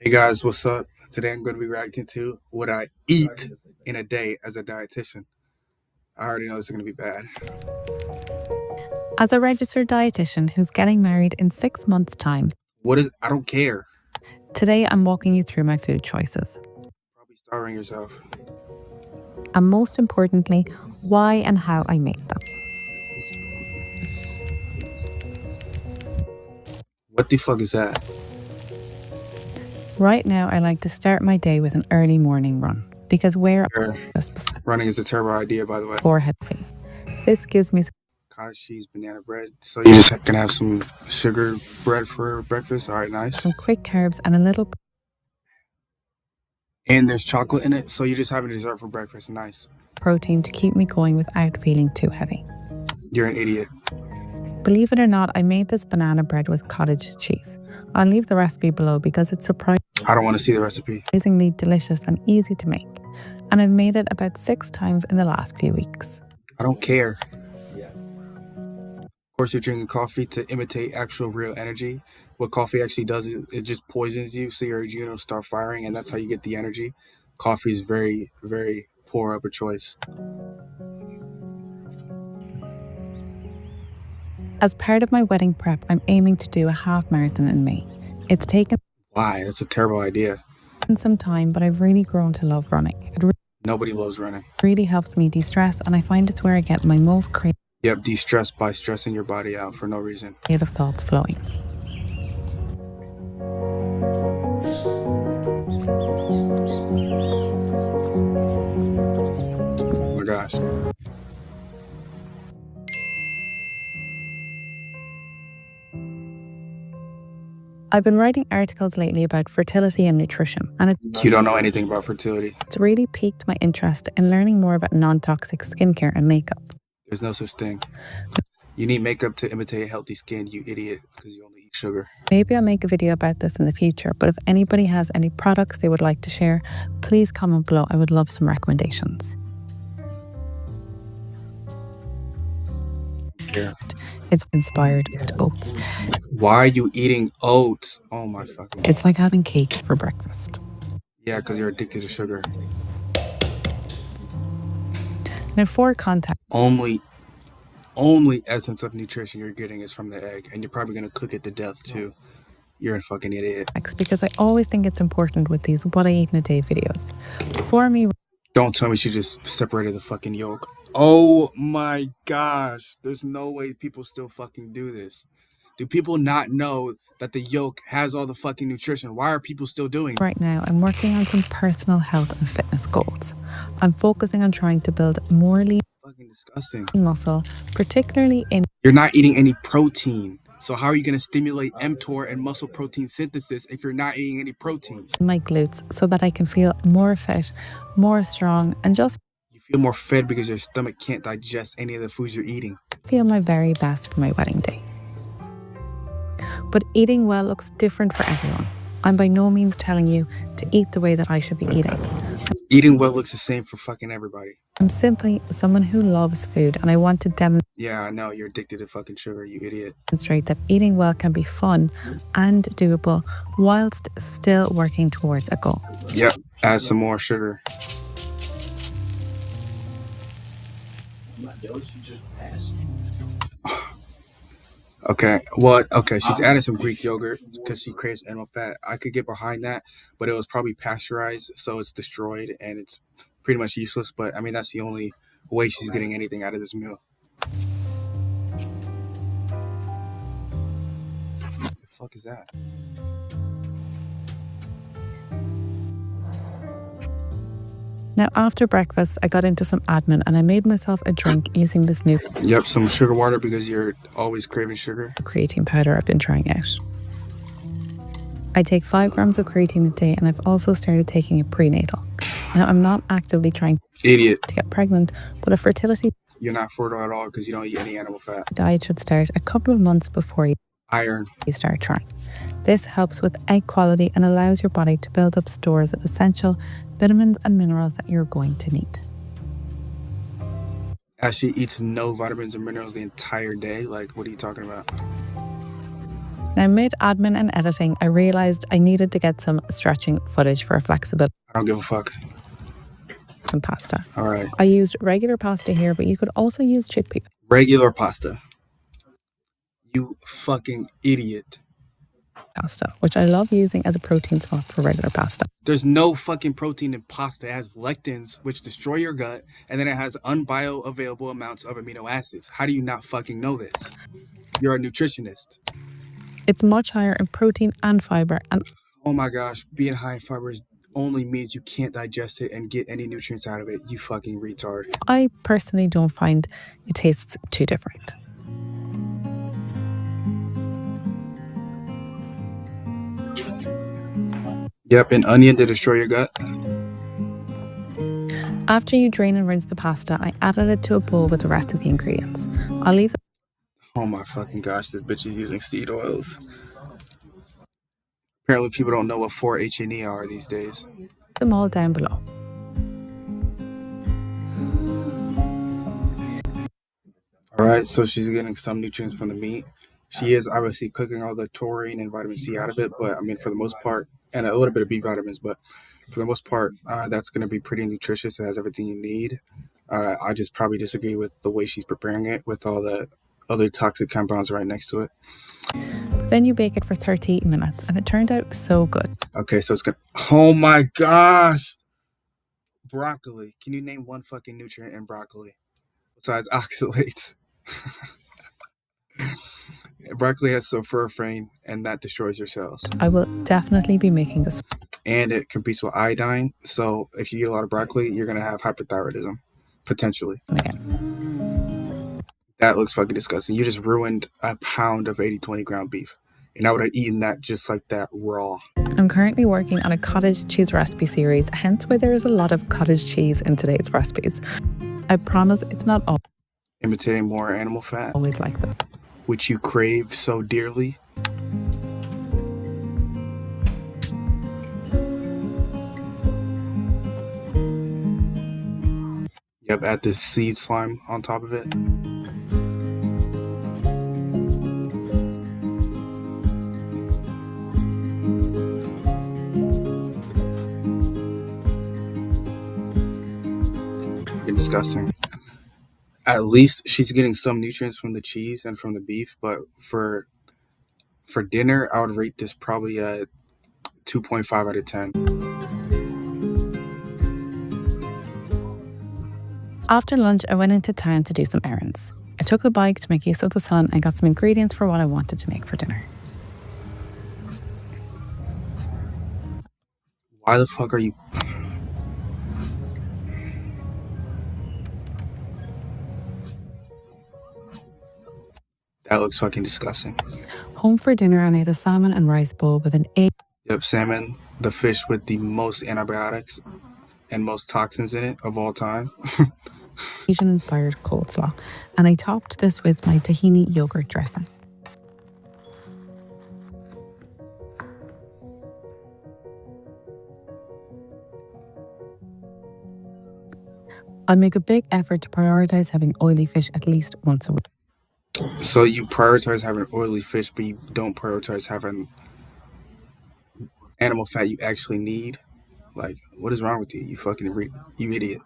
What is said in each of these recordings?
Hey guys, what's up? Today I'm going to be reacting to what I eat in a day as a dietitian. I already know this is going to be bad. As a registered dietitian who's getting married in 6 months' time, I don't care. today I'm walking you through my food choices. Probably starving yourself. And most importantly, why and how I make them. What the fuck is that? Right now, I like to start my day with an early morning run because where Sure. just Running is a terrible idea, by the way. before heavy. This gives me Cottage cheese, banana bread. So you're just going to have some sugar bread for breakfast? All right, nice. some quick carbs and a little And there's chocolate in it, so you're just having dessert for breakfast. Nice. protein to keep me going without feeling too heavy. You're an idiot. Believe it or not, I made this banana bread with cottage cheese. I'll leave the recipe below because it's I don't want to see the recipe. surprisingly delicious and easy to make. And I've made it about 6 times in the last few weeks. I don't care. Of course, you're drinking coffee to imitate actual real energy. What coffee actually does is it just poisons you, so your adrenals start firing, and that's how you get the energy. Coffee is very, very poor of a choice. As part of my wedding prep, I'm aiming to do a half marathon in May. It's taken Why? That's a terrible idea. some time, but I've really grown to love running. It Nobody loves running. really helps me de-stress, and I find it's where I get my most Yep, de-stress by stressing your body out for no reason. creative thoughts flowing. Oh my gosh. I've been writing articles lately about fertility and nutrition, and You don't know anything about fertility. it's really piqued my interest in learning more about non-toxic skincare and makeup. There's no such thing. You need makeup to imitate healthy skin, you idiot, because you only eat sugar. Maybe I'll make a video about this in the future, but if anybody has any products they would like to share, please comment below. I would love some recommendations. Yeah. It's inspired with oats. Why are you eating oats? Oh my fucking. It's like having cake for breakfast. Yeah, because you're addicted to sugar. Now, for context, Only essence of nutrition you're getting is from the egg, and you're probably gonna cook it to death too. You're a fucking idiot. because I always think it's important with these what I eat in a day videos. For me, Don't tell me she just separated the fucking yolk. Oh my gosh. There's no way people still fucking do this. Do people not know that the yolk has all the fucking nutrition? Why are people still doing it? right now, I'm working on some personal health and fitness goals. I'm focusing on trying to build more lean Fucking disgusting. muscle, particularly in You're not eating any protein. So how are you gonna stimulate mTOR and muscle protein synthesis if you're not eating any protein? my glutes so that I can feel more fit, more strong, and just You feel more fed because your stomach can't digest any of the foods you're eating. feel my very best for my wedding day. But eating well looks different for everyone. I'm by no means telling you to eat the way that I should be eating. Eating well looks the same for fucking everybody. I'm simply someone who loves food, and I want to Yeah, I know, you're addicted to fucking sugar, you idiot. demonstrate that eating well can be fun and doable whilst still working towards a goal. Yep, add some more sugar. Okay, well, okay, she's added some Greek yogurt because she craves animal fat. I could get behind that, but it was probably pasteurized, so it's destroyed and it's pretty much useless. But I mean, that's the only way she's getting anything out of this meal. What the fuck is that? Now, after breakfast, I got into some admin and I made myself a drink using this new Yep, some sugar water because you're always craving sugar. creatine powder I've been trying out. I take 5 grams of creatine a day, and I've also started taking it prenatal. Now, I'm not actively trying Idiot. to get pregnant, but a fertility You're not fertile at all because you don't eat any animal fat. diet should start a couple of months before you Iron. start trying. This helps with egg quality and allows your body to build up stores of essential vitamins and minerals that you're going to need. As she eats no vitamins and minerals the entire day. Like, what are you talking about? Now, mid admin and editing, I realized I needed to get some stretching footage for flexibility I don't give a fuck. and pasta. All right. I used regular pasta here, but you could also use chickpea Regular pasta. You fucking idiot. pasta, which I love using as a protein swap for regular pasta. There's no fucking protein in pasta. It has lectins, which destroy your gut, and then it has unbioavailable amounts of amino acids. How do you not fucking know this? You're a nutritionist. It's much higher in protein and fiber, and Oh my gosh, being high in fibers only means you can't digest it and get any nutrients out of it. You fucking retard. I personally don't find it tastes too different. Yep, an onion to destroy your gut. After you drain and rinse the pasta, I added it to a bowl with the rest of the ingredients. I'll leave Oh my fucking gosh, this bitch is using seed oils. Apparently, people don't know what 4-HNE are these days. them all down below. All right, so she's getting some nutrients from the meat. She is obviously cooking all the taurine and vitamin C out of it, but I mean, for the most part, and a little bit of B vitamins, but for the most part, that's going to be pretty nutritious. It has everything you need. I just probably disagree with the way she's preparing it with all the other toxic compounds right next to it. Then you bake it for 30 minutes, and it turned out so good. Okay, so it's going to. Oh my gosh! Broccoli. Can you name one fucking nutrient in broccoli besides oxalates? Broccoli has sulforaphane, and that destroys your cells. I will definitely be making this And it competes with iodine. So if you eat a lot of broccoli, you're gonna have hyperthyroidism, potentially. again. That looks fucking disgusting. You just ruined a pound of 80-20 ground beef, and I would have eaten that just like that raw. I'm currently working on a cottage cheese recipe series, hence why there is a lot of cottage cheese in today's recipes. I promise it's not Imitating more animal fat, always like that. which you crave so dearly. Yep, add this seed slime on top of it. Disgusting. At least she's getting some nutrients from the cheese and from the beef, but for dinner, I would rate this probably a 2.5 out of 10. After lunch, I went into town to do some errands. I took the bike to make use of the sun and got some ingredients for what I wanted to make for dinner. Why the fuck are you? That looks fucking disgusting. Home for dinner, and I ate a salmon and rice bowl with an egg. Yep, salmon, the fish with the most antibiotics and most toxins in it of all time. Asian-inspired coleslaw, and I topped this with my tahini yogurt dressing. I make a big effort to prioritize having oily fish at least once a week. So you prioritize having oily fish, but you don't prioritize having animal fat you actually need. Like, what is wrong with you? You fucking you idiot.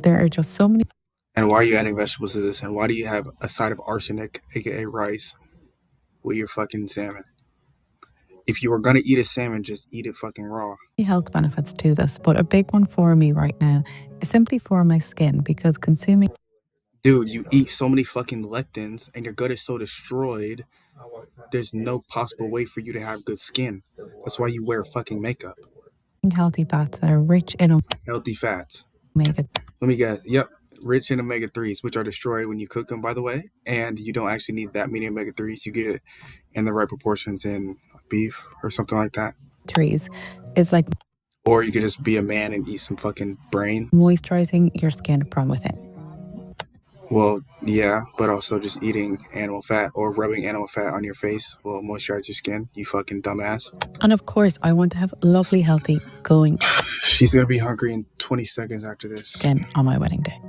There are just so many. And why are you adding vegetables to this? And why do you have a side of arsenic, aka rice, with your fucking salmon? If you were gonna eat a salmon, just eat it fucking raw. Health benefits to this, but a big one for me right now is simply for my skin, because consuming. Dude, you eat so many fucking lectins and your gut is so destroyed, there's no possible way for you to have good skin. That's why you wear fucking makeup. Healthy fats that are rich in Healthy fats. omega. Let me guess. Yep. Rich in omega 3s, which are destroyed when you cook them, by the way. And you don't actually need that many omega 3s. You get it in the right proportions in beef or something like that. Trees is like. Or you could just be a man and eat some fucking brain. Moisturizing your skin from within. Well, yeah, but also just eating animal fat or rubbing animal fat on your face will moisturize your skin, you fucking dumbass. And of course, I want to have lovely, healthy, glowing She's gonna be hungry in 20 seconds after this. skin on my wedding day.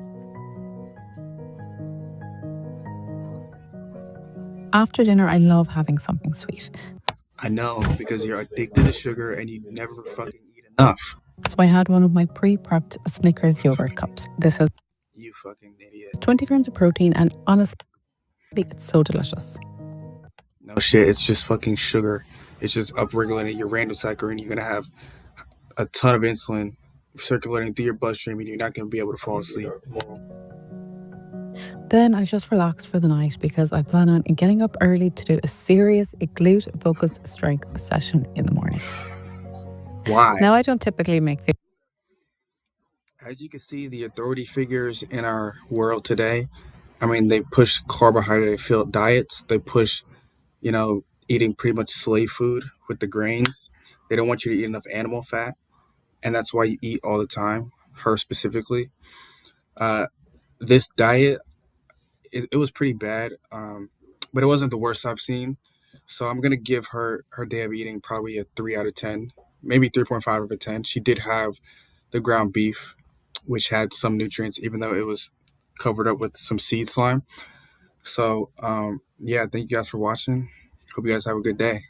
After dinner, I love having something sweet. I know because you're addicted to sugar and you never fucking eat enough. So I had one of my pre-prepped Snickers yogurt cups. This has You fucking idiot. 20 grams of protein, and honestly, it's so delicious. No shit, it's just fucking sugar. It's just upregulating your random cycle, and you're gonna have a ton of insulin circulating through your bloodstream, and you're not gonna be able to fall asleep. Then I just relaxed for the night because I plan on getting up early to do a serious glute focused strength session in the morning. Why? Now I don't typically make As you can see, the authority figures in our world today, I mean, they push carbohydrate filled diets. They push, eating pretty much slave food with the grains. They don't want you to eat enough animal fat. And that's why you eat all the time, her specifically. Uh, this diet, it was pretty bad, but it wasn't the worst I've seen. So I'm going to give her day of eating probably a 3 out of 10, maybe 3.5 out of 10. She did have the ground beef, which had some nutrients, even though it was covered up with some seed slime. So, yeah, thank you guys for watching. Hope you guys have a good day.